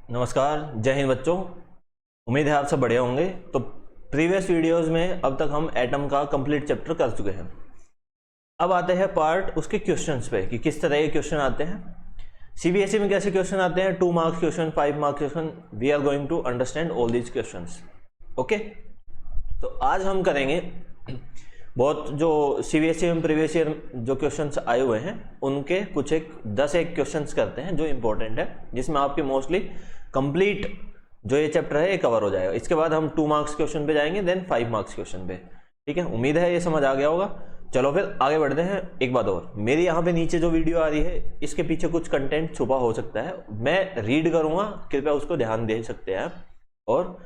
नमस्कार, जय हिंद बच्चों। उम्मीद है आप सब बढ़िया होंगे। तो प्रीवियस वीडियोस में अब तक हम एटम का कंप्लीट चैप्टर कर चुके हैं। अब आते हैं पार्ट उसके क्वेश्चंस पे कि किस तरह के क्वेश्चन आते हैं सीबीएसई में, कैसे क्वेश्चन आते हैं, 2 marks question, 5 marks question. We are going to understand all these questions. Okay, तो आज हम करेंगे बहुत जो सीबीएसई में प्रीवियस ईयर जो क्वेश्चंस आए हुए हैं उनके कुछ 10 क्वेश्चंस करते हैं जो इंपॉर्टेंट है, जिसमें आपके मोस्टली कंप्लीट जो ये चैप्टर है ये कवर हो जाएगा। इसके बाद हम 2 मार्क्स क्वेश्चन पे जाएंगे, देन 5 मार्क्स क्वेश्चन पे। ठीक है, उम्मीद है ये समझ आ गया होगा। चलो फिर आगे बढ़ते हैं। एक बात और, मेरी यहाँ पे नीचे जो वीडियो आ रही है इसके पीछे कुछ कंटेंट छुपा हो सकता है, मैं रीड करूँगा, कृपया उसको ध्यान दे सकते हैं और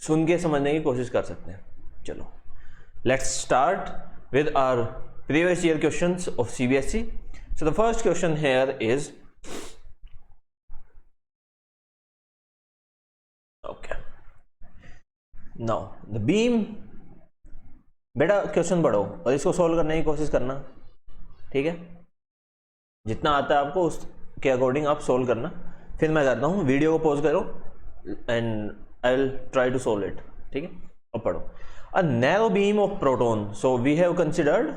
सुन के समझने की कोशिश कर सकते हैं। चलो, let's start with our previous year questions of CBSE. So the first question here is, okay, now the beam, बेटा क्वेश्चन पढ़ो और इसको सोल्व करने की कोशिश करना। ठीक है, जितना आता है आपको उसके अकॉर्डिंग आप सोल्व करना। फिर मैं करता हूँ, वीडियो को पॉज करो and I will try to solve it. ठीक है, अब पढ़ो। A narrow beam of proton, so we have considered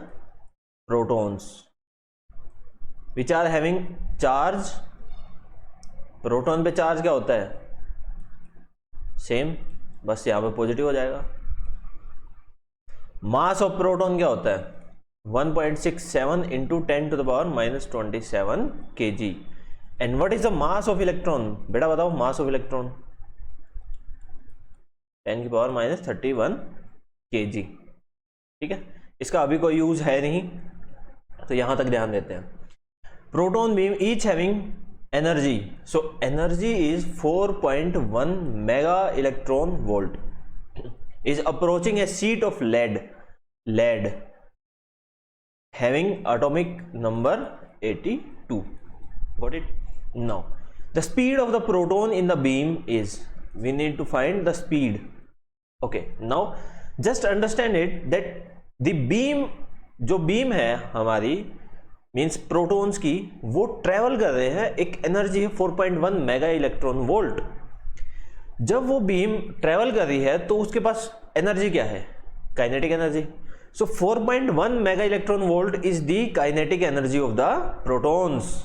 protons which are having charge. Proton पे चार्ज क्या होता है? सेम, बस यहां पे पॉजिटिव हो जाएगा। मास ऑफ प्रोटॉन क्या होता है? 1.67 into 10 to the power -27 kg। And what is the mass of electron? बेटा बताओ, मास ऑफ इलेक्ट्रॉन 10 की पावर -31 kg। ठीक है, इसका अभी कोई यूज है नहीं, तो यहां तक ध्यान देते हैं। Proton beam each having energy, so energy is 4.1 mega electron volt, is approaching A sheet of lead having atomic number 82. Got it? Now the speed of the proton in the beam is, we need to find the speed. Okay, now just understand it that the beam, जो beam है हमारी means protons की, वो travel कर रहे हैं, एक energy है 4.1 मेगा इलेक्ट्रॉन वोल्ट। जब वो बीम ट्रेवल कर रही है तो उसके पास एनर्जी क्या है? Kinetic energy. So 4.1 mega electron volt is the kinetic energy of the protons.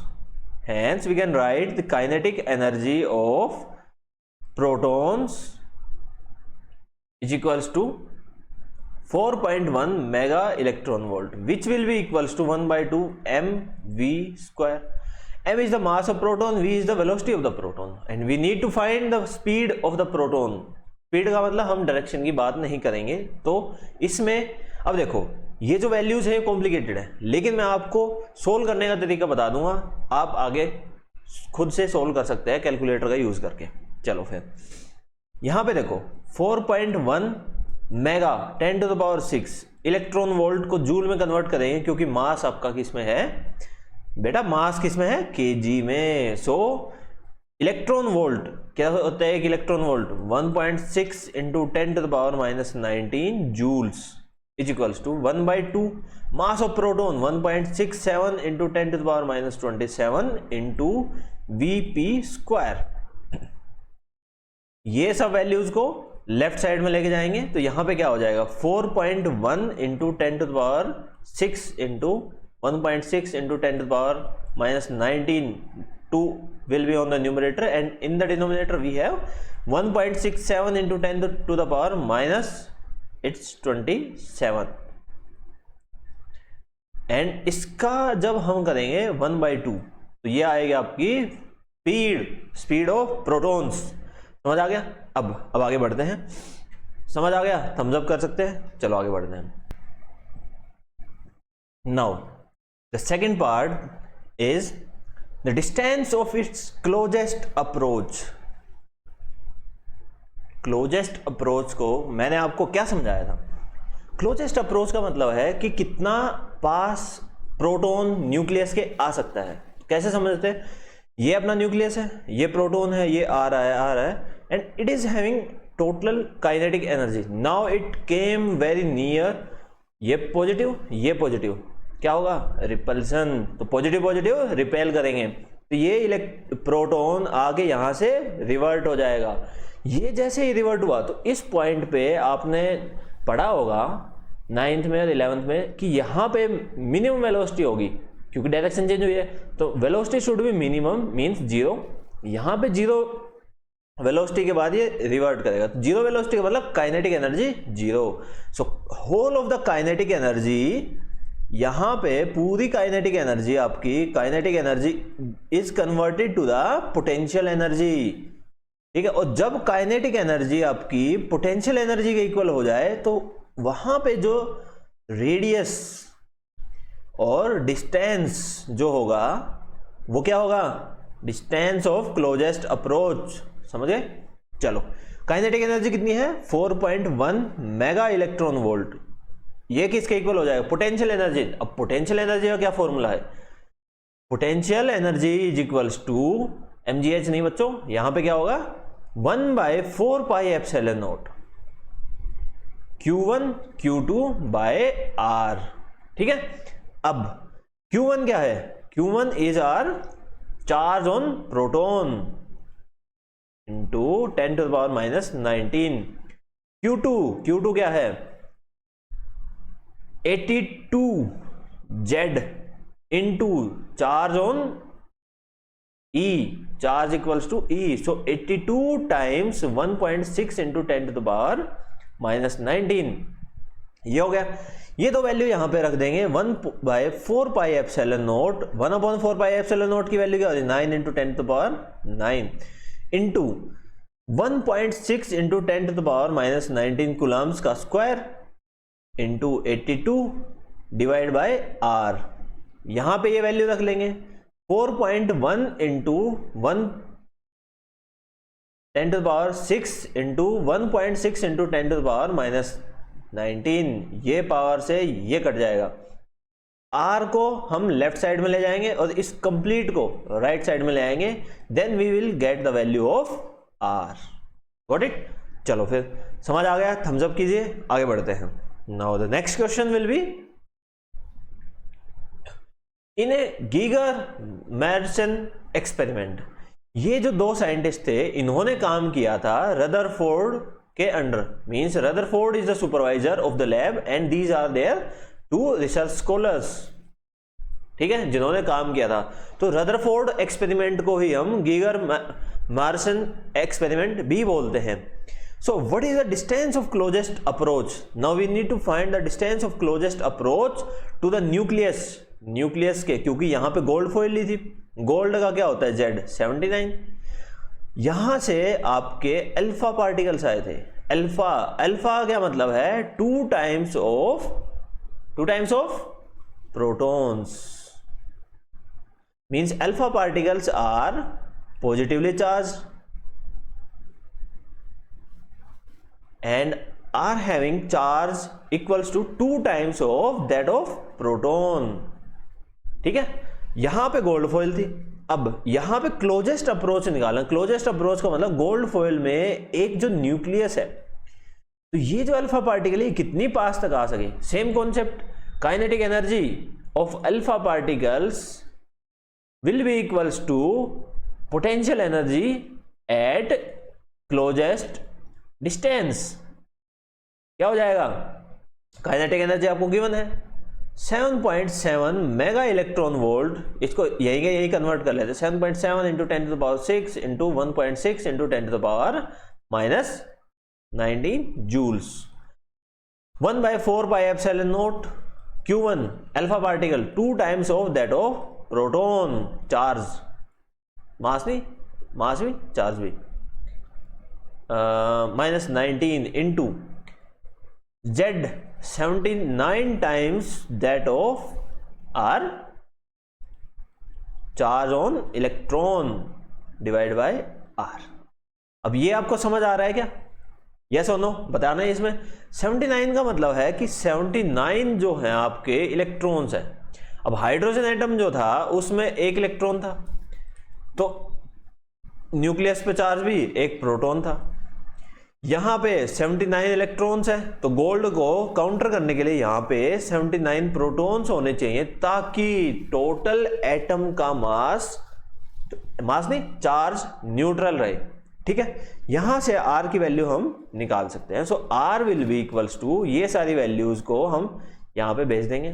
Hence we can write the kinetic energy of protons is equals to 4.1 mega electron volt, which will be equals to 1/2 mv square. M is the mass of proton, v is the velocity of the proton, and we need to find the speed of the proton. Speed का मतलब हम direction की बात नहीं करेंगे। तो इसमें अब देखो, ये जो वैल्यूज है कॉम्प्लिकेटेड है, लेकिन मैं आपको सोल्व करने का तरीका बता दूंगा, आप आगे खुद से सोल्व कर सकते हैं कैलकुलेटर का यूज करके। चलो फिर यहां पे देखो, 4.1 mega 10 to the power 6 electron volt को जूल में कन्वर्ट करेंगे, क्योंकि मास आपका किस में है बेटा? मास किस में है? केजी में। सो इलेक्ट्रॉन वोल्ट क्या होता है? एक electron volt 1.6 into 10 to the power -19 joules is equals to 1/2 mass of proton 1.67 into 10 to the power -27 into VP square. ये सब वैल्यूज को लेफ्ट साइड में लेके जाएंगे तो यहां पे क्या हो जाएगा? 4.1 into 10 to the power 6 into 1.6 into 10 to the power -19, 2 will be on the numerator and in the denominator we have 1.67 into 10 to the power -27। And इसका जब हम करेंगे 1/2 तो ये आएगी आपकी स्पीड ऑफ प्रोटॉन्स। समझ आ गया? अब आगे बढ़ते हैं। समझ आ गया? थम्स अप कर सकते हैं। चलो आगे बढ़ते हैं। Now the second part is the distance of its closest approach. Closest approach को मैंने आपको क्या समझाया था? क्लोजेस्ट अप्रोच का मतलब है कि कितना पास प्रोटॉन न्यूक्लियस के आ सकता है। कैसे समझते हैं? ये अपना न्यूक्लियस है, ये प्रोटॉन है, ये आ रहा है and it is having total kinetic energy. Now it came very near, ये पॉजिटिव, क्या होगा? रिपल्सन। तो पॉजिटिव रिपेल करेंगे, तो ये प्रोटॉन आके यहां से रिवर्ट हो जाएगा। ये जैसे ही रिवर्ट हुआ तो इस पॉइंट पे आपने पढ़ा होगा 9th में और 11th में कि यहाँ पे मिनिमम वेलोसिटी होगी, क्योंकि डायरेक्शन चेंज हुई है तो velocity should be minimum means 0। यहाँ पे 0 वेलोसिटी के बाद ये रिवर्ट करेगा, तो 0 वेलोसिटी का मतलब kinetic energy 0। So whole of the kinetic energy, यहाँ पे पूरी काइनेटिक एनर्जी आपकी kinetic energy is converted to the potential energy, ठीक है। और जब काइनेटिक एनर्जी आपकी पोटेंशियल एनर्जी के इक्वल हो जाए तो वहां पे जो रेडियस और डिस्टेंस जो होगा वो क्या होगा, डिस्टेंस ऑफ क्लोजेस्ट अप्रोच, समझ गए। चलो काइनेटिक एनर्जी कितनी है 4.1 मेगा इलेक्ट्रॉन वोल्ट, ये किसके इक्वल हो जाएगा, पोटेंशियल एनर्जी। अब पोटेंशियल एनर्जी का क्या फॉर्मूला है, potential energy is equals to mgh नहीं बच्चों, यहां पे क्या होगा 1/4 pi epsilon naught Q1 Q2 by R, ठीक है। अब Q1 क्या है, Q1 is are charge on proton into 10⁻⁻19। Q2 क्या है 82Z into charge on E, charge equals to E, so 82 times 1.6 into 10⁻⁻19, ये हो गया। ये दो वैल्यू यहां पे रख देंगे 1/4 pi epsilon not, 1/4 pi epsilon not की वैल्यू क्या होती है 9 इंटू 10⁻9 इंटू 1.6 इंटू 10⁻⁻19 कूलम्स का square into 82 divide by R। यहां पे ये वैल्यू रख लेंगे 4.1 इंटू 10⁻6 इंटू 1.6 इंटू 10⁻⁻19, ये पावर से ये कट जाएगा। R को हम लेफ्ट साइड में ले जाएंगे और इस कंप्लीट को राइट साइड में ले आएंगे, then we will get the value of R। Got it. चलो फिर समझ आ गया, थम्स अप कीजिए, आगे बढ़ते हैं। Now the next question will be in a Geiger Marsden experiment. ये जो दो साइंटिस्ट थे इन्होंने काम किया था रदरफोर्ड के under, means Rutherford is the supervisor of the lab and these are their two research scholars, ठीक है, जिन्होंने काम किया था। तो रदरफोर्ड एक्सपेरिमेंट को ही हम गीगर-मेर्सन एक्सपेरिमेंट भी बोलते हैं। So what is the distance of closest approach? Now we need to find the distance of closest approach to the nucleus. Nucleus के, क्योंकि यहां पे गोल्ड फॉइल ली थी, गोल्ड का क्या होता है Z79। यहां से आपके अल्फा पार्टिकल्स आए थे। अल्फा क्या मतलब है 2 times of protons, means alpha particles are positively charge and are having charge equals to 2 times of that of proton, ठीक है। यहां पे गोल्ड फॉइल थी। अब यहां पे क्लोजेस्ट अप्रोच निकालना, क्लोजेस्ट अप्रोच का मतलब गोल्ड फॉइल में एक जो न्यूक्लियस है, तो ये जो अल्फा पार्टिकल है कितनी पास तक आ सके। Same concept, kinetic energy of alpha particles will be equals to potential energy at closest distance. क्या हो जाएगा, काइनेटिक एनर्जी आपको गिवन है 7.7 मेगा इलेक्ट्रॉन वोल्ट, इसको यही कन्वर्ट कर लेते हैं 7.7 into 10⁻6 into 1.6 into 10⁻⁻19 joules. 1/4 pi epsilon naught Q1 alpha particle 2 times of that of proton charge, mass भी चार्ज भी, -19 into Z79 times that of R charge on electron divide by R। अब ये आपको समझ आ रहा है क्या, यस और नो बताना है। इसमें 79 का मतलब है कि 79 जो है आपके इलेक्ट्रॉन्स है। अब हाइड्रोजन एटम जो था उसमें एक इलेक्ट्रॉन था, तो न्यूक्लियस पे चार्ज भी एक प्रोटॉन था। यहां पे 79 इलेक्ट्रॉन्स है, तो गोल्ड को काउंटर करने के लिए यहां पे 79 प्रोटॉन्स होने चाहिए, ताकि टोटल एटम का मास मास नहीं, चार्ज न्यूट्रल रहे, ठीक है। यहां से आर की वैल्यू हम निकाल सकते हैं। So R will be equals to, ये सारी वैल्यूज को हम यहां पे भेज देंगे।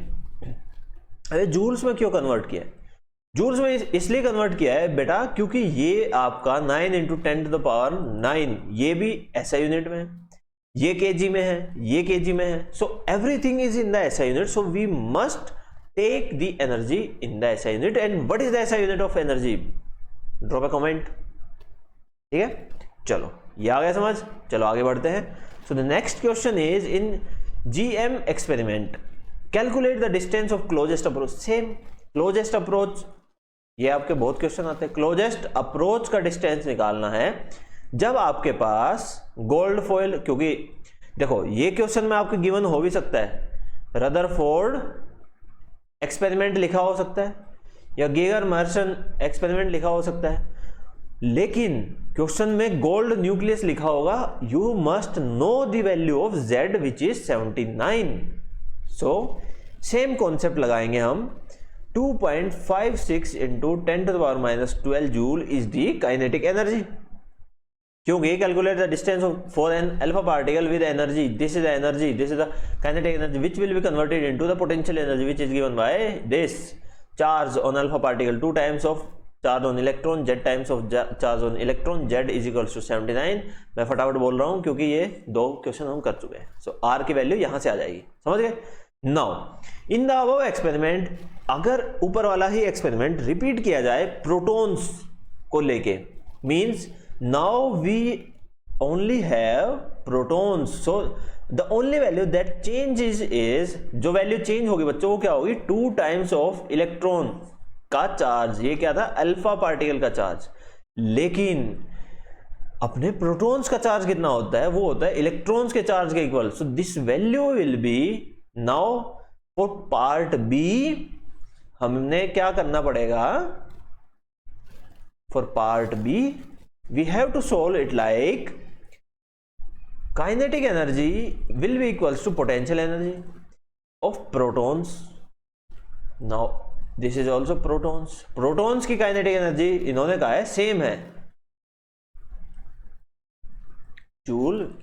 अरे जूल्स में क्यों कन्वर्ट किया है? जूल्स में इसलिए कन्वर्ट किया है बेटा क्योंकि ये आपका 9 इंटू 10 टू द पावर 9, ये भी एसआई यूनिट में है, ये केजी में है, ये केजी में है। So everything is in the SI unit, so we must take the energy in the SI unit. And what is the SI unit of energy? Drop a comment, ठीक है। चलो ये आ गया समझ, चलो आगे बढ़ते हैं। So the next question is in GM experiment calculate the distance of closest approach. Same closest approach, ये आपके बहुत क्वेश्चन आते हैं। क्लोजेस्ट अप्रोच का डिस्टेंस निकालना है जब आपके पास गोल्ड फॉइल, क्योंकि देखो ये क्वेश्चन में आपके गिवन हो भी सकता है, रदरफोर्ड एक्सपेरिमेंट लिखा हो सकता है या गेगर मर्सन एक्सपेरिमेंट लिखा हो सकता है, लेकिन क्वेश्चन में गोल्ड न्यूक्लियस लिखा होगा। You must know the value of Z which is 79। So same concept लगाएंगे हम। 2.56 into 10 to the power -12 joule is the kinetic energy, क्योंकि calculate the distance for an alpha particle with energy, this is the energy, this is the kinetic energy which will be converted into the potential energy which is given by this charge on alpha particle 2 times of charge on electron, z times of charge on electron, z is equals to 79। मैं फटाफट बोल रहा हूं क्योंकि ये दो question हम कर चुके हैं। सो r की वैल्यू यहां से आ जाएगी, समझ गए। Now in the above experiment, अगर ऊपर वाला ही एक्सपेरिमेंट रिपीट किया जाए प्रोटॉन्स को लेके, means now we only have protons, so the only value that changes is, जो वैल्यू चेंज होगी बच्चों वो क्या होगी? 2 टाइम्स ऑफ इलेक्ट्रॉन का चार्ज। ये क्या था? अल्फा पार्टिकल का चार्ज। लेकिन अपने प्रोटॉन्स का चार्ज कितना होता है? वो होता है इलेक्ट्रॉन्स के चार्ज के equal. So this value will be now for part B हमने क्या करना पड़ेगा? For part B we have to solve it like kinetic energy will be equals to potential energy of protons. Now this is also protons, protons की kinetic energy इन्होंने कहा है same है, joule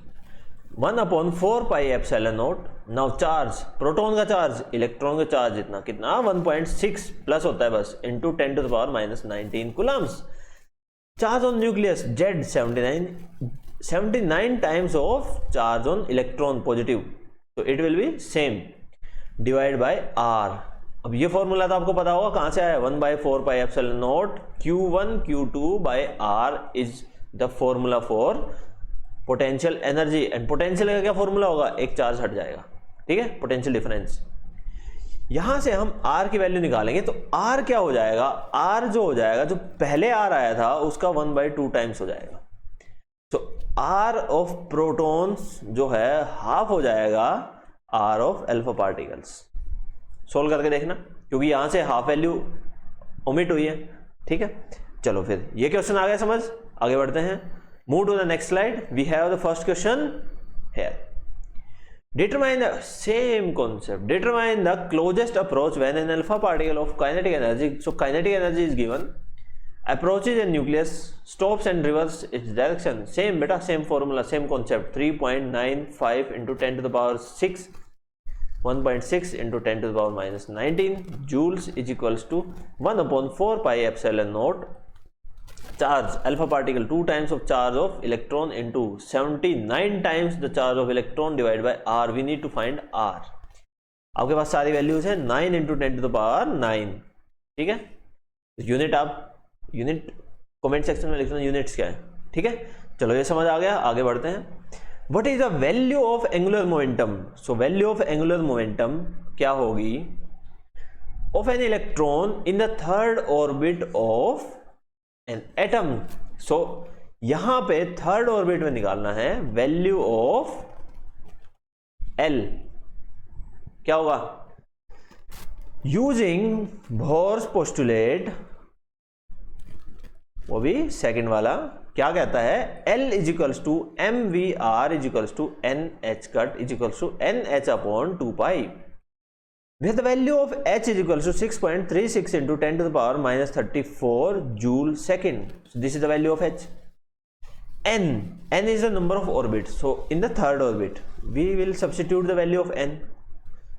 1/4 pi epsilon naught. Now charge, proton का charge electron का charge इतना कितना 1.6 plus होता है बस, into 10 to the power -19 coulombs. Charge on nucleus Z 79 times of charge on electron positive, तो it will be same divide by R. अब ये फॉर्मूला तो आपको पता होगा कहां से आया, 1/4 pi epsilon naught Q1 Q2 by R is the formula for potential energy. And potential का क्या फॉर्मूला होगा? एक चार्ज हट जाएगा, ठीक है, पोटेंशियल डिफरेंस। यहां से हम R की वैल्यू निकालेंगे तो R क्या हो जाएगा? R जो हो जाएगा, जो पहले R आया था उसका 1/2 टाइम्स हो जाएगा। तो R ऑफ प्रोटॉन्स जो है हाफ हो जाएगा R of alpha particles. Solve करके देखना, क्योंकि यहां से हाफ वैल्यू ओमिट हुई है, ठीक है। चलो फिर ये क्वेश्चन आ गया समझ, आगे बढ़ते हैं। Move to the next slide. We have the first question here. Determine the same concept, determine the closest approach when an alpha particle of kinetic energy, so kinetic energy is given, approaches an nucleus, stops and reverse its direction. Same बेटा, same formula, same concept. 3.95 into 10 to the power 6 1.6 into 10 to the power -19 joules is equals to 1/4 pi epsilon naught charge alpha particle 2 times of charge of electron into 79 times the charge of electron divided by r. we need to find r. आपके पास सारी values है 9 into 10 to the power 9, ठीक है। Unit आप unit comment section में लिख देना units क्या है, ठीक है। चलो ये समझ आ गया, आगे बढ़ते हैं। What is the value of angular momentum? So value of angular momentum क्या होगी? Of an electron in the third orbit of an atom. So यहां पे थर्ड ऑर्बिट में निकालना है वैल्यू ऑफ L। क्या होगा? यूजिंग बोर्स पोस्टुलेट, वो भी सेकंड वाला, क्या कहता है? L is equals to MVR is equals to NH cut is equals to NH upon 2 pi. with the value of H is equals to 6.36 into 10 to the power minus 34 joule second. So this is the value of H. N is the number of orbits. So in the third orbit we will substitute the value of N.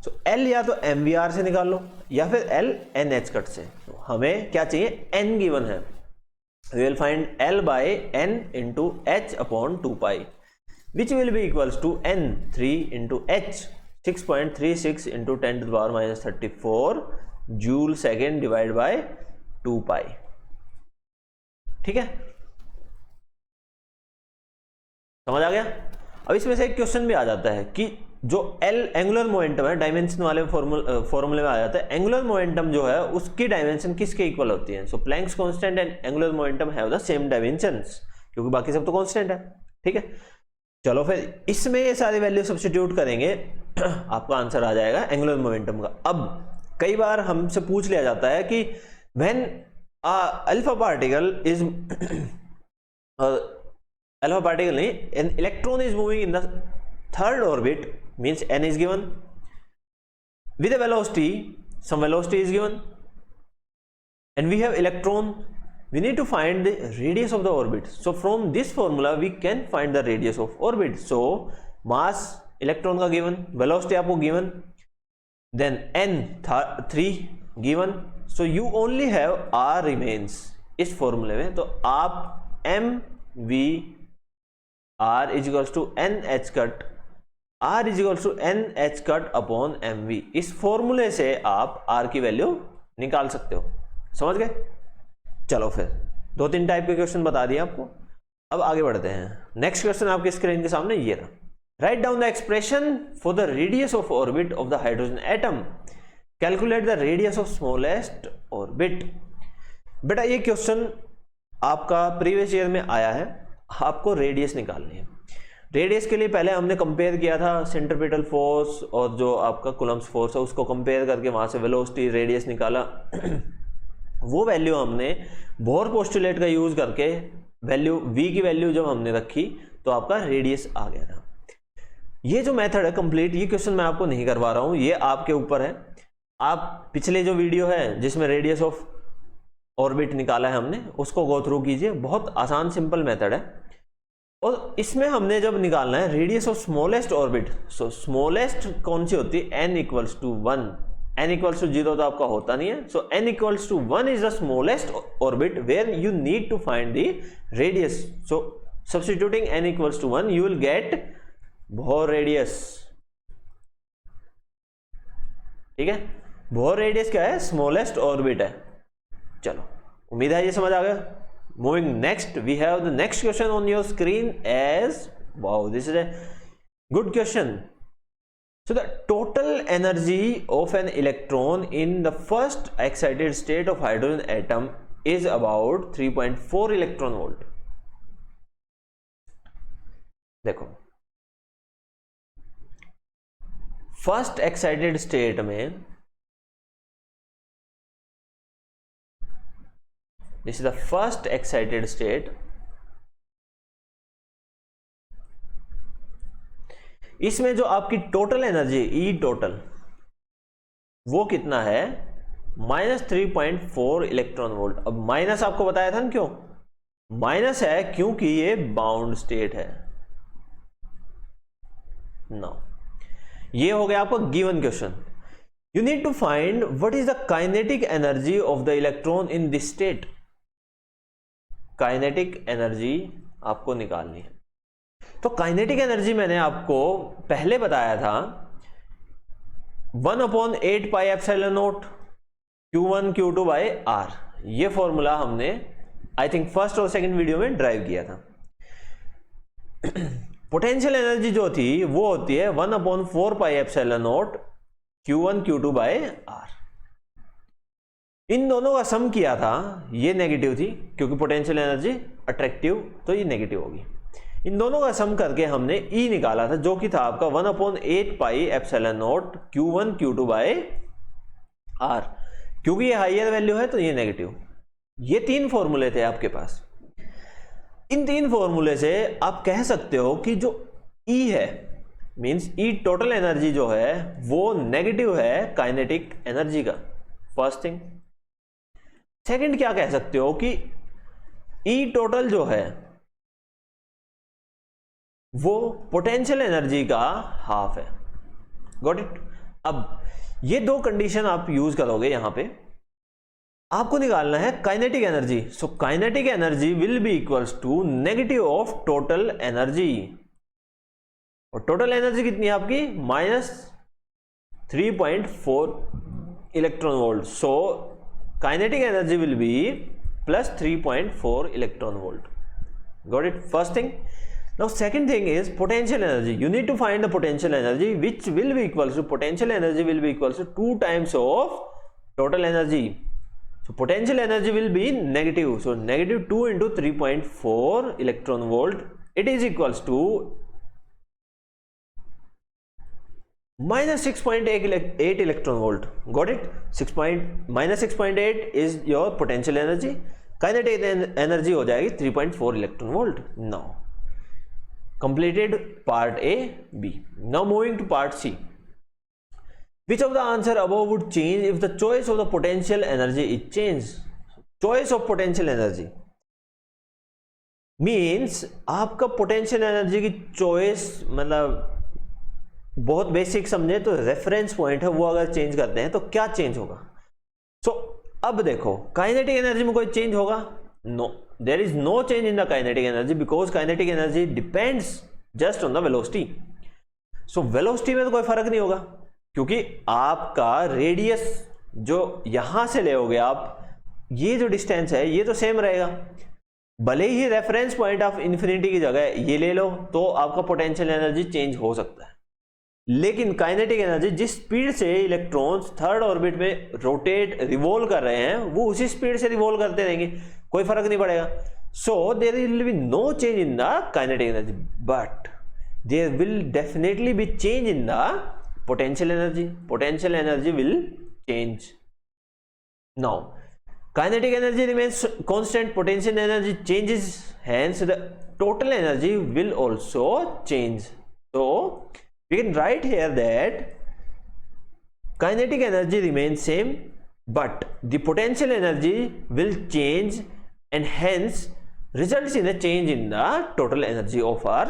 So L या तो MVR से निकाल लो या फिर L NH cut से. तो हमें क्या चाहिए, N गिवन है. We will find L by N into H upon 2 pi, which will be equals to N 3 into H 6.36 into 10 to the power minus 34 joule second divided by 2 pi. ठीक है, समझ आ गया. अब इसमें से एक क्वेश्चन भी आ जाता है कि जो L एंगुलर मोमेंटम है, डायमेंशन वाले फॉर्मूले में आ जाता है, एंगुलर मोमेंटम जो है उसकी डायमेंशन किसके इक्वल होती है. So Planck's constant and angular momentum have the same dimensions, क्योंकि बाकी सब तो कांस्टेंट है. ठीक है, चलो फिर इसमें ये सारी वैल्यू सब्स्टिट्यूट करेंगे, आपका आंसर आ जाएगा एंगुलर मोमेंटम का. अब कई बार हमसे पूछ लिया जाता है कि when alpha particle is alpha particle नहीं, an electron is moving in the third orbit, means n is given with a velocity, some velocity is given, and we have electron. We need to find the radius of the orbit. So from this formula we can find the radius of orbit. So mass electron का given, velocity आपको given, then n 3 given. So you only have r remains इस फॉर्मूले में. तो आप mv R is equals to NH cut, R is equals to NH cut upon MV. इस फॉर्मूले से आप R की वैल्यू निकाल सकते हो. समझ गए. चलो फिर 2-3 टाइप के क्वेश्चन बता दिए आपको. अब आगे बढ़ते हैं. नेक्स्ट क्वेश्चन आपके स्क्रीन के सामने ये रहा. Write down the expression for the radius of orbit of the hydrogen atom, calculate the radius of smallest orbit. बेटा ये क्वेश्चन आपका प्रीवियस ईयर में आया है. आपको रेडियस निकालनी है. रेडियस के लिए पहले हमने कंपेयर किया था सेंट्रीपिटल फोर्स और जो आपका कूलम्ब्स फोर्स है उसको कंपेयर करके वहां से वेलोसिटी रेडियस निकाला. वो वैल्यू हमने बोर पोस्टुलेट का यूज करके वैल्यू v की वैल्यू जब हमने रखी तो आपका रेडियस आ गया था. ये जो मेथड है कंप्लीट, ये क्वेश्चन मैं आपको नहीं करवा रहा हूं, ये आपके ऊपर है. आप पिछले जो वीडियो है जिसमें रेडियस ऑफ ऑर्बिट निकाला है हमने, उसको गो थ्रू कीजिए. बहुत आसान सिंपल मेथड है. और इसमें हमने जब निकालना है radius of smallest orbit, so smallest कौन सी होती है, n equals to 1. n equals to 0 तो आपका होता नहीं है. So n equals to 1 is the smallest orbit where you need to find the radius. So substituting n equals to 1 you will get Bohr radius. ठीक है, bore radius क्या है, smallest orbit है. चलो, उम्मीद है ये समझ आ गया. Moving next, we have the next question on your screen as, wow this is a good question. So the total energy of an electron in the first excited state of hydrogen atom is about 3.4 electron volt. देखो, first excited state में this is the first excited state. इसमें जो आपकी total energy E total वो कितना है, -3.4 electron volt. अब minus आपको बताया था ना, क्यों माइनस है, क्योंकि ये बाउंड स्टेट है. नो, ये हो गया आपको given question. You need to find what is the kinetic energy of the electron in this state. Kinetic energy आपको निकालनी है. तो काइनेटिक एनर्जी मैंने आपको पहले बताया था 1/8 pi epsilon naught Q1 Q2 by R. ये फॉर्मूला हमने आई थिंक फर्स्ट और सेकंड वीडियो में ड्राइव किया था. पोटेंशियल एनर्जी जो थी वो होती है 1/4 pi epsilon naught Q1 Q2 by R. इन दोनों का सम किया था, ये नेगेटिव थी क्योंकि पोटेंशियल एनर्जी अट्रैक्टिव, तो ये नेगेटिव होगी. इन दोनों का सम करके हमने E निकाला था, जो कि था आपका 1/8 pi epsilon naught Q1 Q2 by R. क्योंकि ये हाइयर वैल्यू है तो ये नेगेटिव. ये 3 फॉर्मूले थे आपके पास. इन 3 फॉर्मूले से आप कह सकते हो कि जो E है मींस ई टोटल एनर्जी जो है वो नेगेटिव है काइनेटिक एनर्जी का, फर्स्ट थिंग। सेकंड क्या कह सकते हो कि ई टोटल जो है वो पोटेंशियल एनर्जी का हाफ है। Got it. अब ये दो कंडीशन आप यूज करोगे, यहां पे आपको निकालना है kinetic energy. So kinetic energy will be equals to negative of total energy, और टोटल एनर्जी कितनी है आपकी -3.4 electron volt. So kinetic energy will be +3.4 electron volt. Got it, first thing. Now second thing is potential energy. You need to find the potential energy, which will be equals to, potential energy will be equals to 2 times of total energy. So potential energy will be negative. So negative 2 into 3.4 electron volt, it is equals to -6.8 electron volt. Got it? -6.8 is your potential energy. Kinetic energy हो जाएगी 3.4 electron volt. Now completed part A, B. Now moving to part C. Which of the answer above would change if the choice of the potential energy is changed? Choice of potential energy means आपका potential energy की choice, मतलब बहुत basic समझे तो reference point है, वो अगर change करते हैं तो क्या चेंज होगा। सो अब देखो काइनेटिक एनर्जी में कोई चेंज होगा? No, there is no change in the kinetic energy because kinetic energy depends just on the velocity. So velocity में तो कोई फर्क नहीं होगा, क्योंकि आपका रेडियस जो यहां से ले होगे आप, ये जो डिस्टेंस है ये तो सेम रहेगा। भले ही रेफरेंस पॉइंट ऑफ इन्फिनिटी की जगह ये ले लो तो आपका पोटेंशियल एनर्जी चेंज हो सकता है, लेकिन काइनेटिक एनर्जी जिस स्पीड से इलेक्ट्रॉन्स थर्ड ऑर्बिट में रोटेट रिवॉल्व कर रहे हैं वो उसी स्पीड से रिवॉल्व करते रहेंगे, कोई फर्क नहीं पड़ेगा। So there will be no change in the kinetic energy, but there will definitely be change in the potential energy. Potential energy will change. Now kinetic energy remains constant, potential energy changes, hence the total energy will also change. So we can write here that kinetic energy remains same, but the potential energy will change and hence results in a change in the total energy of our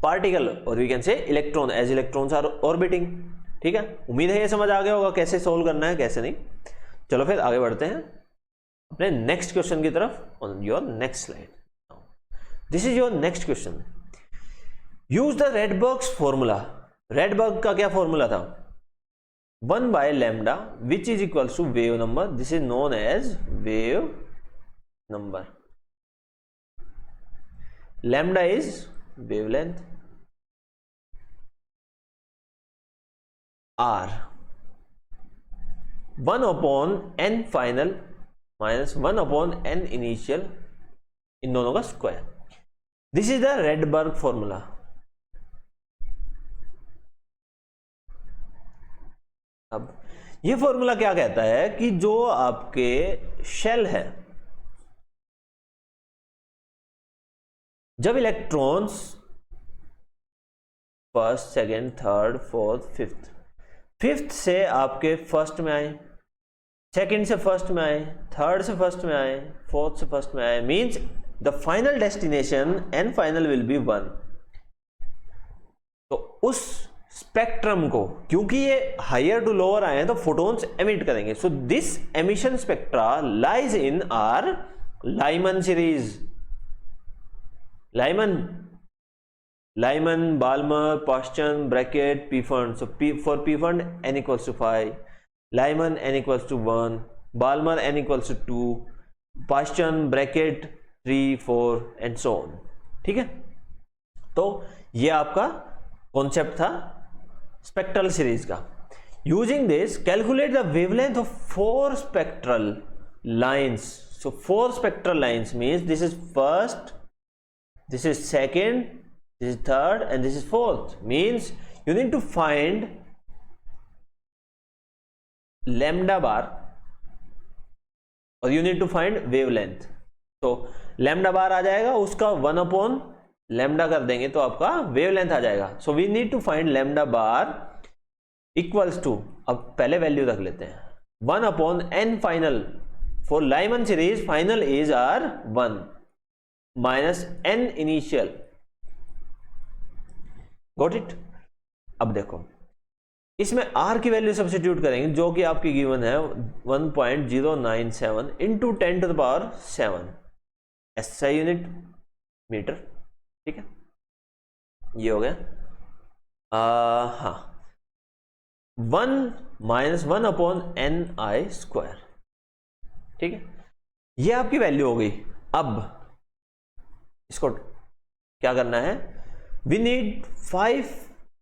particle, or we can say electron, as electrons are orbiting. ठीक है, उम्मीद है ये समझ आ गया होगा कैसे सोल्व करना है कैसे नहीं। चलो फिर आगे बढ़ते हैं अपने नेक्स्ट क्वेश्चन की तरफ on your next slide. This is your next question. Use the Rydberg's formula. Rydberg का क्या फॉर्मूला था? 1/λ which is equals to wave number. This is known as wave number. Lambda is wavelength, R 1/n final minus 1/n initial, इन दोनों का square. This is the Rydberg formula. अब ये formula क्या कहता है कि जो आपके शेल है, जब electrons first, second, third, fourth, fifth से आपके फर्स्ट में आए, सेकेंड से फर्स्ट में आए, थर्ड से फर्स्ट में आए, फोर्थ से फर्स्ट में आए, means the final destination and final will B 1। तो उस स्पेक्ट्रम को, क्योंकि ये हायर टू लोअर आए हैं तो फोटॉन्स एमिट करेंगे, so this emission spectra lies in are Lyman series. Lyman, Balmer, Paschen, bracket, पीफर्न। So for पीफर्न n equals to 5, Lyman n equals to 1, Balmer n equals to 2, Paschen bracket 3, 4 and so on. ठीक है, तो ये आपका concept था spectral series का। Using this calculate the wavelength of 4 spectral lines. So 4 spectral lines means this is first, this is second, this is third and this is fourth. Means you need to find lambda bar or you need to find wavelength. So lambda bar आ जाएगा उसका 1/n lambda कर देंगे तो आपका wavelength आ जाएगा। So we need to find lambda bar equals to, अब पहले वैल्यू रख लेते हैं, 1 upon n final for Lyman series, final is are 1 minus n initial. Got it. अब देखो इसमें r की वैल्यू सब्स्टिट्यूट करेंगे जो कि आपकी गिवन है 1.097 into 10 to the power 7 SI unit metre. ठीक है, ये हो गया। हाँ, 1 माइनस 1 अपॉन NI स्क्वायर। ठीक है, ये आपकी वैल्यू हो गई। अब इसको क्या करना है, we need 5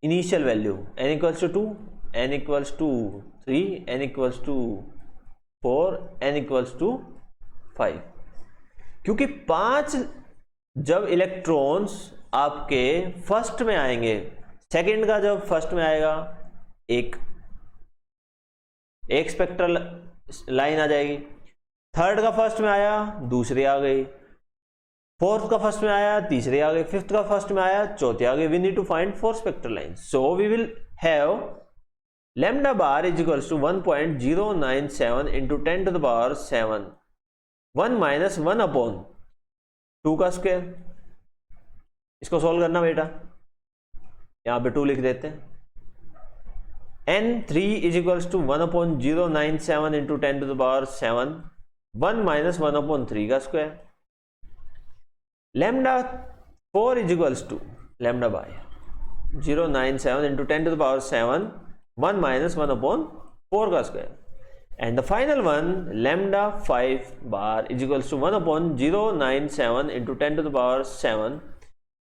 initial value, n equals to 2, n equals to 3, n equals to 4, n equals to 5। क्योंकि 5 जब इलेक्ट्रॉन्स आपके फर्स्ट में आएंगे, सेकंड का जब फर्स्ट में आएगा एक स्पेक्ट्रल लाइन आ जाएगी, थर्ड का फर्स्ट में आया दूसरी आ गई, फोर्थ का फर्स्ट में आया तीसरी आ गई, फिफ्थ का फर्स्ट में आया चौथी आ गई। We need to find 4 spectral lines, so we will have lambda bar is equals to 1.097 into 10 to the power 7, 1 minus 1 upon 2 का स्क्वायर। इसको सोल्व करना बेटा, यहां पे 2 लिख देते हैं। n3 is equals to 1.097 into 10 to the power 7, 1 minus 1 upon 3 का square. Lambda 4 is equals to lambda by 097 into 10 to the power 7, 1 minus 1 upon 4 का square. And the final one lambda 5 bar is equals to 1.097 into 10 to the power 7,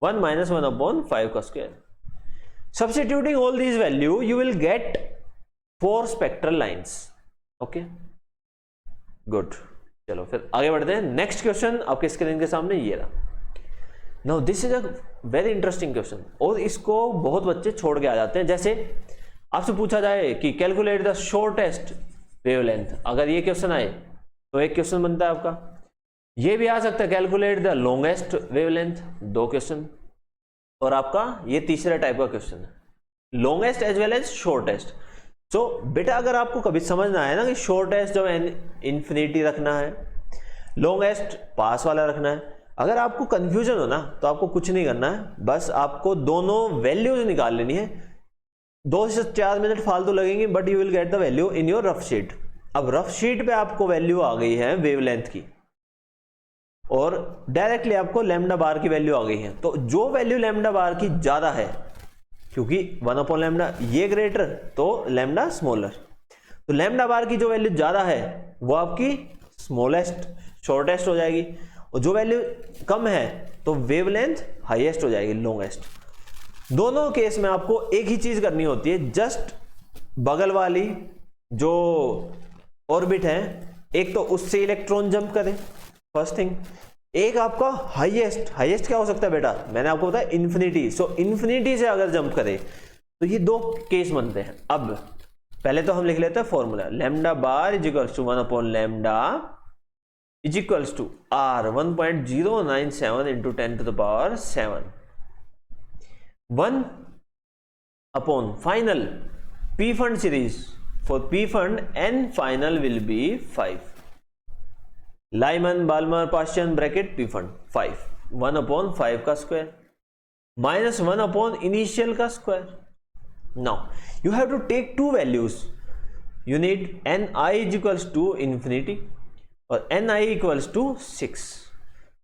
1 minus 1 upon 5 का square. Substituting all these value, you will get 4 spectral lines. Okay, good. चलो फिर आगे बढ़ते हैं। Next question आपके screen के सामने ये रहा। Now this is a very interesting question, और इसको बहुत बच्चे छोड़ के आ जाते हैं। जैसे आपसे पूछा जाए कि कैलकुलेट द शॉर्टेस्ट वेवलेंथ, अगर ये क्वेश्चन आए तो एक क्वेश्चन बनता है आपका। ये भी आ सकता है calculate the longest wavelength, 2 question, और आपका ये तीसरा टाइप का क्वेश्चन है, longest as well as shortest. So बेटा अगर आपको कभी समझना है ना कि शॉर्टेस्ट जो इन्फिनिटी रखना है, लॉन्गेस्ट पास वाला रखना है, अगर आपको कंफ्यूजन हो ना तो आपको कुछ नहीं करना है, बस आपको दोनों वैल्यूज निकाल लेनी है। 2 से 4 मिनट फालतू लगेंगे, but you will get the value in your rough sheet. अब रफ शीट पे आपको वैल्यू आ गई है वेवलेंथ की, और डायरेक्टली आपको लैम्डा बार की वैल्यू आ गई है। तो जो वैल्यू लैम्डा बार की ज्यादा है, क्योंकि 1 अपॉन लैम्डा ये ग्रेटर तो लैम्डा स्मॉलर, तो लैम्डा बार की जो वैल्यू ज्यादा है वो आपकी स्मॉलेस्ट शॉर्टेस्ट हो जाएगी, और जो वैल्यू कम है तो वेवलेंथ हाईएस्ट हो जाएगी, लॉन्गेस्ट। दोनों केस में आपको एक ही चीज करनी होती है, जस्ट बगल वाली जो ऑर्बिट है एक तो उससे इलेक्ट्रॉन जंप करे, फर्स्ट थिंग। एक आपका हाईएस्ट क्या हो सकता है बेटा, मैंने आपको बताया इन्फिनिटी। सो इन्फिनिटी से अगर जंप करे तो ये 2 केस बनते हैं। अब पहले तो हम लिख लेते हैं formula, lambda bar is equals to 1 upon lambda is equals to R 1.097 into 10 to the power 7, 1 upon final Pfund series, for Pfund n final will be 5, Lyman Balmer Paschen Brackett Pfund 5, 1 upon 5 का square minus 1 upon initial का square. Now you have to take 2 values, you need ni is equals to infinity और ni equals to 6,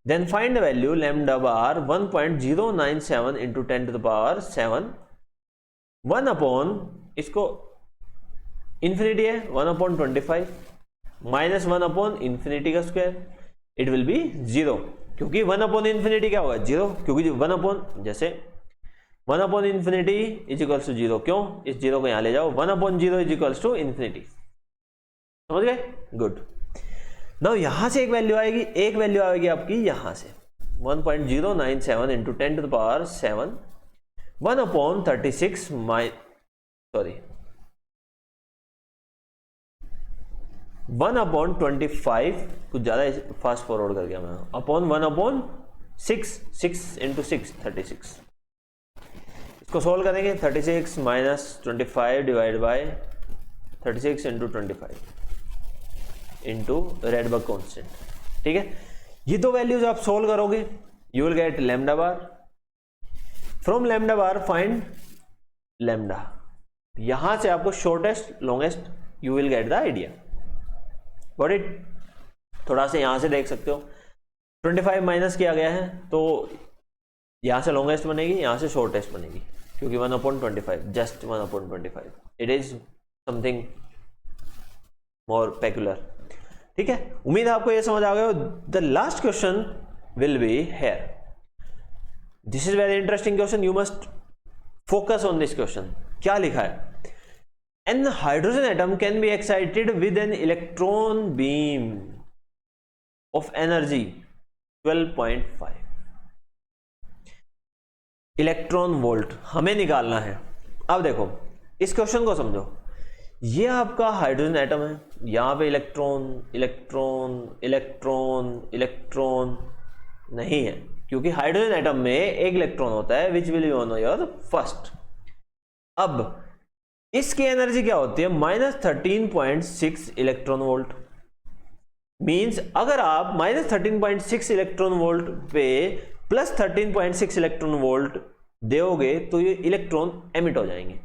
then find the value lambda bar 1.097 into 10 to the power 7, 1 upon इसको infinity है 1 upon 25 minus 1 upon infinity का square, it will be 0, क्योंकि 1 upon infinity क्या होगा 0, क्योंकि 1 upon जैसे 1 upon infinity is equals to 0, क्यों, इस 0 को यहां ले जाओ, 1 upon 0 is equals to infinity. समझ गए, गुड। नाउ यहां से एक वैल्यू आएगी आपकी यहां से 1.097 into 10 to the power 7, 1 upon 36 1 upon 25, कुछ ज्यादा फास्ट फॉरवर्ड कर गया मैं, अपॉन 1 अपॉन 6 इंटू 6 36। इसको सोल्व करेंगे 36 minus 25 divide by 36 into 25 into Rydberg constant. ठीक है, ये दो वैल्यूज आप सोल्व करोगे, you will gate lambda bar. From lambda bar find lambda. यहां से आपको shortest longest you will get the idea. Got it? थोड़ा सा यहां से देख सकते हो 25 माइनस किया गया है तो यहां से लॉन्गेस्ट बनेगी, यहां से शॉर्टेस्ट बनेगी, क्योंकि 1/25 just 1/25 it is something more peculiar. ठीक है, उम्मीद है आपको यह समझ आ गया। The last question will be here. This is very interesting question, you must focus on this question. क्या लिखा है? An hydrogen atom can be excited with an electron beam of energy 12.5 electron volt हमें निकालना है। अब देखो इस question को समझो, ये आपका हाइड्रोजन एटम है, यहां पे इलेक्ट्रॉन इलेक्ट्रॉन इलेक्ट्रॉन इलेक्ट्रॉन नहीं है, क्योंकि हाइड्रोजन एटम में एक इलेक्ट्रॉन होता है विच will be on your first. अब इसकी एनर्जी क्या होती है? -13.6 इलेक्ट्रॉन वोल्ट। मींस अगर आप -13.6 इलेक्ट्रॉन वोल्ट पे +13.6 इलेक्ट्रॉन वोल्ट दोगे तो ये इलेक्ट्रॉन एमिट हो जाएंगे।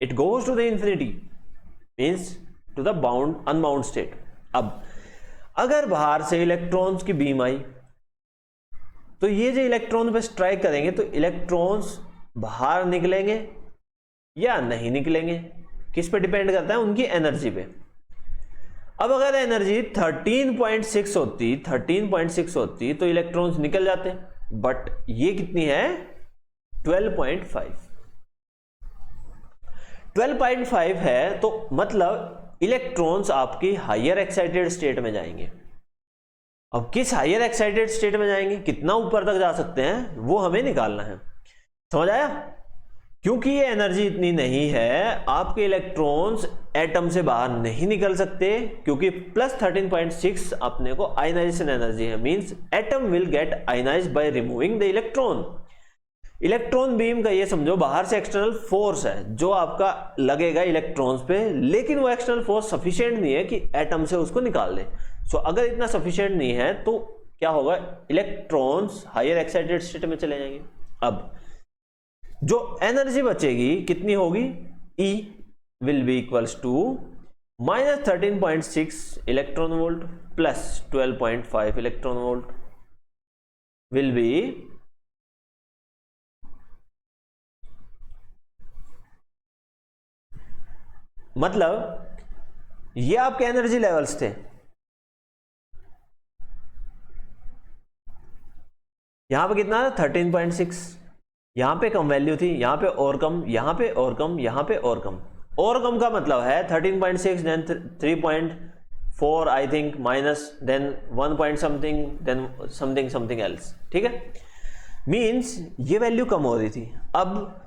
It goes to the infinity, means to the bound unbound state. अब अगर बाहर से इलेक्ट्रॉन्स की बीम आई तो ये जो इलेक्ट्रॉन पे स्ट्राइक करेंगे तो इलेक्ट्रॉन्स बाहर निकलेंगे या नहीं निकलेंगे, किस पे डिपेंड करता है? उनकी एनर्जी पे। अब अगर एनर्जी 13.6 होती तो इलेक्ट्रॉन्स निकल जाते, बट ये कितनी है? 12.5। 12.5 है तो मतलब इलेक्ट्रॉन्स आपकी हायर एक्साइटेड स्टेट में जाएंगे। अब किस हायर एक्साइटेड स्टेट में जाएंगे, कितना ऊपर तक जा सकते हैं, वो हमें निकालना है। समझ आया? क्योंकि ये एनर्जी इतनी नहीं है, आपके इलेक्ट्रॉन्स एटम से बाहर नहीं निकल सकते, क्योंकि +13.6 अपने को आयनाइजेशन एनर्जी है। Means atom will get ionised by removing the electron. Electron beam का ये समझो बाहर से एक्सटर्नल फोर्स है जो आपका लगेगा इलेक्ट्रॉन्स पे, लेकिन वो एक्सटर्नल फोर्स सफिशिएंट नहीं है कि एटम से उसको निकाल दे। सो अगर इतना सफिशिएंट नहीं है तो क्या होगा? इलेक्ट्रॉन्स हायर एक्साइटेड स्टेट में चले जाएंगे। अब जो एनर्जी बचेगी कितनी होगी? E will be equals to -13.6 electron volt plus 12.5 electron volt will be मतलब ये आपके एनर्जी लेवल्स थे। यहां पे कितना था? 13.6। यहां पे कम वैल्यू थी, यहां पे और कम, यहां पे और कम, यहां पे और कम। और कम का मतलब है 13.6 then 3.4 I think minus then 1 point something then something something else. ठीक है, मींस ये वैल्यू कम हो रही थी। अब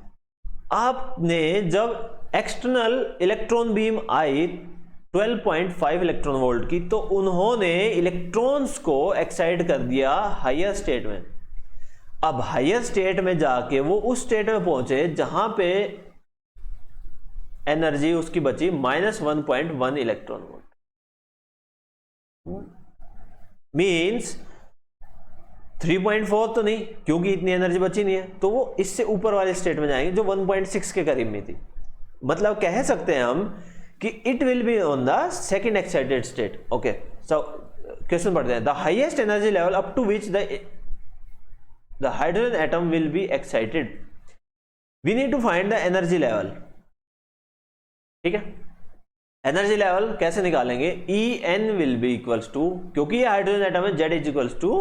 आपने जब एक्सटर्नल इलेक्ट्रॉन बीम आई 12.5 इलेक्ट्रॉन वोल्ट की, तो उन्होंने इलेक्ट्रॉन्स को एक्साइट कर दिया हायर स्टेट में। अब हायर स्टेट में जाके वो उस स्टेट में पहुंचे जहां पे एनर्जी उसकी बची -1.1 इलेक्ट्रॉन वोल्ट। मींस 3.4 तो नहीं, क्योंकि इतनी एनर्जी बची नहीं है, तो वो इससे ऊपर वाले स्टेट में जाएंगे जो 1.6 के करीब में थी। मतलब कह सकते हैं हम कि it will be on the second excited state. Okay, so question पढ़ते हैं। The highest energy level up to which the hydrogen atom will be excited, we need to find the energy level। ठीक है, energy level कैसे निकालेंगे? En will be equals to, क्योंकि ये hydrogen atom है, Z is equals to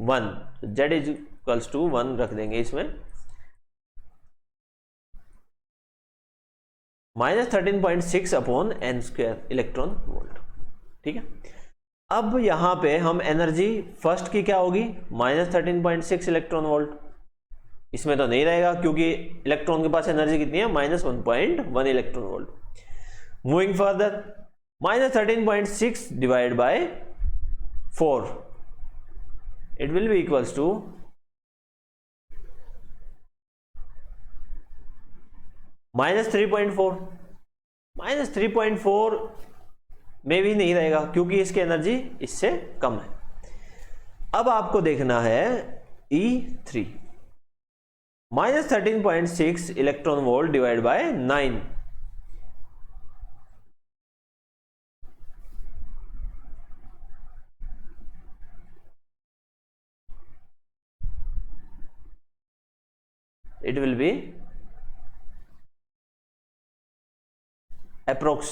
1, Z is equals to 1 रख देंगे इसमें, -13.6 अपॉन n² इलेक्ट्रॉन वोल्ट। ठीक है, अब यहां पे हम एनर्जी फर्स्ट की क्या होगी? -13.6 इलेक्ट्रॉन वोल्ट। इसमें तो नहीं रहेगा क्योंकि इलेक्ट्रॉन के पास एनर्जी कितनी है? -1.1 electron volt. Moving further, -13.6 divide by 4 it will be equals to -3.4। -3.4 में भी नहीं रहेगा क्योंकि इसकी एनर्जी इससे कम है। अब आपको देखना है E3 -13.6 electron volt divide by 9। it will be approx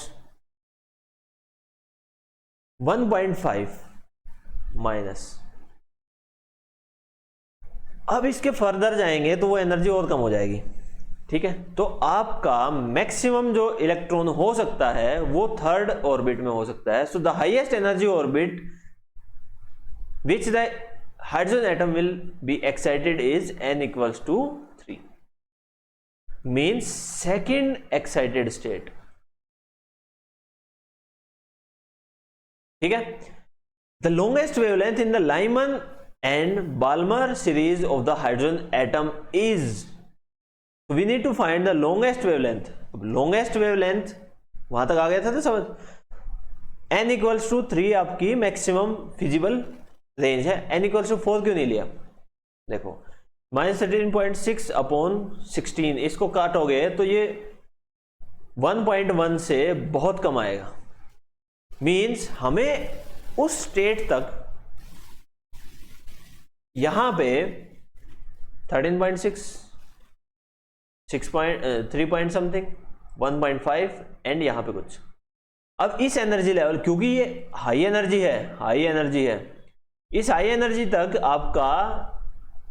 1.5 minus. अब इसके फर्दर जाएंगे तो वो एनर्जी और कम हो जाएगी, ठीक है। तो आपका मैक्सिमम जो इलेक्ट्रॉन हो सकता है वो थर्ड ऑर्बिट में हो सकता है। So the highest energy orbit which the hydrogen atom will be excited is n equals to 3, means second excited state, ठीक है। The longest wavelength in the Lyman and Balmer series of the hydrogen atom is, we need to find the longest wavelength. Longest wavelength वहां तक आ गया था ना समझ। n equals to 3 आपकी maximum feasible range है। n इक्वल्स टू 4 क्यों नहीं लिया? देखो -13.6 अपॉन 16, इसको काटोगे तो ये 1.1 से बहुत कम आएगा। मीन्स हमें उस स्टेट तक यहां पे 13.6, 3 पॉइंट समथिंग, 1.5 एंड यहां पे कुछ। अब इस एनर्जी लेवल, क्योंकि ये हाई एनर्जी है, इस हाई एनर्जी तक आपका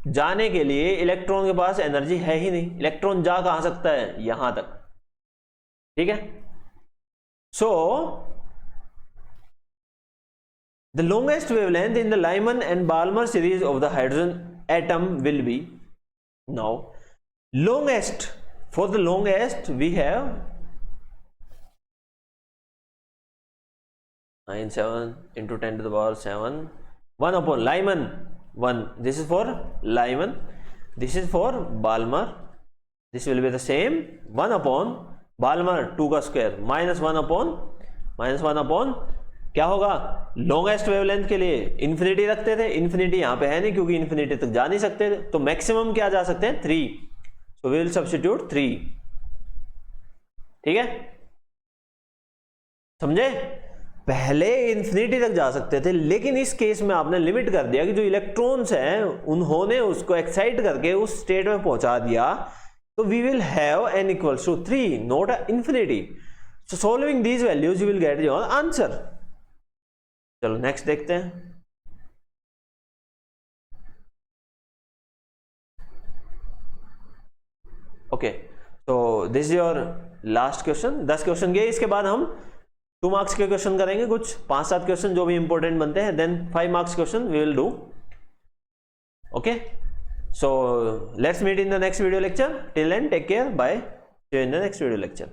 जाने के लिए इलेक्ट्रॉन के पास एनर्जी है ही नहीं। इलेक्ट्रॉन जा कहां सकता है? यहां तक, ठीक है। सो the longest wavelength in the Lyman and Balmer series of the hydrogen atom will be, now longest, for the longest we have 97 into 10 to the power 7, 1 upon Lyman 1, this is for Lyman, this is for Balmer, this will be the same 1 upon Balmer 2 का square -1 upon क्या होगा? Longest wavelength के लिए infinity रखते थे, infinity यहां पे है नहीं क्योंकि इन्फिनिटी तक जा नहीं सकते थे, तो मैक्सिमम क्या जा सकते हैं? 3, सो वी विल सब्स्टिट्यूट 3, ठीक है। समझे? पहले इन्फिनिटी तक जा सकते थे, लेकिन इस केस में आपने लिमिट कर दिया कि जो इलेक्ट्रॉन्स हैं उन्होंने उसको एक्साइट करके उस स्टेट में पहुंचा दिया, तो we will have n equals to 3, not infinity. So solving these values you will get your answer. चलो नेक्स्ट देखते हैं। ओके, तो this is your last question. 10 question गए, इसके बाद हम 2 मार्क्स के क्वेश्चन करेंगे, कुछ 5-7 क्वेश्चन जो भी इंपॉर्टेंट बनते हैं, then 5 marks question we will do. Okay, so let's meet in the next video lecture. Till then take care, bye, see you in the next video lecture.